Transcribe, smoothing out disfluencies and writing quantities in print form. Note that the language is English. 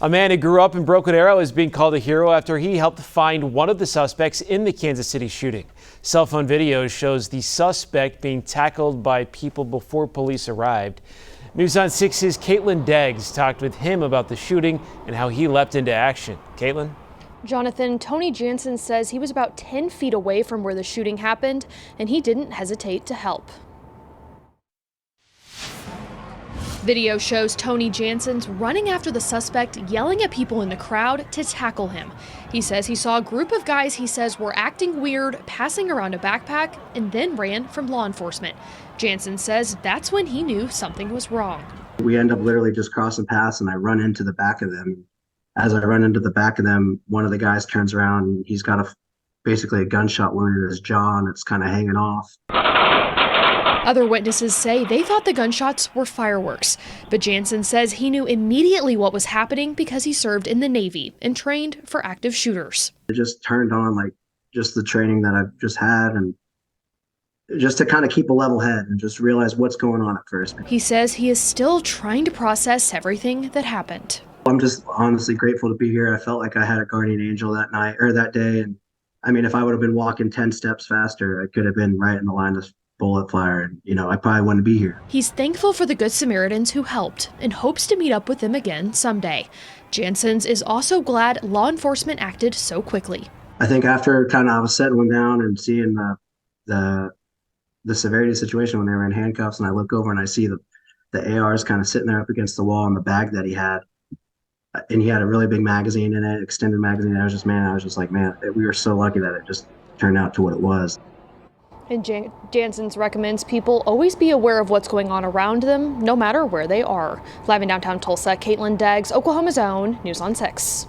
A man who grew up in Broken Arrow is being called a hero after he helped find one of the suspects in the Kansas City shooting. Cell phone video shows the suspect being tackled by people before police arrived. News on 6's Caitlin Deggs talked with him about the shooting and how he leapt into action. Caitlin? Jonathan, Tony Jansen says he was about 10 feet away from where the shooting happened, and he didn't hesitate to help. Video shows Tony Jansen's running after the suspect, yelling at people in the crowd to tackle him. He says he saw a group of guys he says were acting weird, passing around a backpack, and then ran from law enforcement. Jansen says that's when he knew something was wrong. We end up literally just crossing paths, and I run into the back of them. As I run into the back of them, one of the guys turns around and he's got basically a gunshot wound in his jaw, and it's kind of hanging off. Other witnesses say they thought the gunshots were fireworks, but Jansen says he knew immediately what was happening because he served in the Navy and trained for active shooters. It just turned on like just the training that I've just had, and just to kind of keep a level head and just realize what's going on at first. He says he is still trying to process everything that happened. I'm just honestly grateful to be here. I felt like I had a guardian angel that night or that day. And I mean, if I would have been walking 10 steps faster, I could have been right in the line of bullet fire, and I probably wouldn't be here. He's thankful for the Good Samaritans who helped and hopes to meet up with them again someday. Jansen's is also glad law enforcement acted so quickly. I think after kind of I was settling down and seeing the severity of the situation when they were in handcuffs, and I look over and I see the ARs kind of sitting there up against the wall in the bag that he had, and he had a really big magazine in it, extended magazine. I was just like, man, we were so lucky that it just turned out to what it was. And Jansen's recommends people always be aware of what's going on around them, no matter where they are. Live in downtown Tulsa, Caitlin Deggs, Oklahoma's Own, News on 6.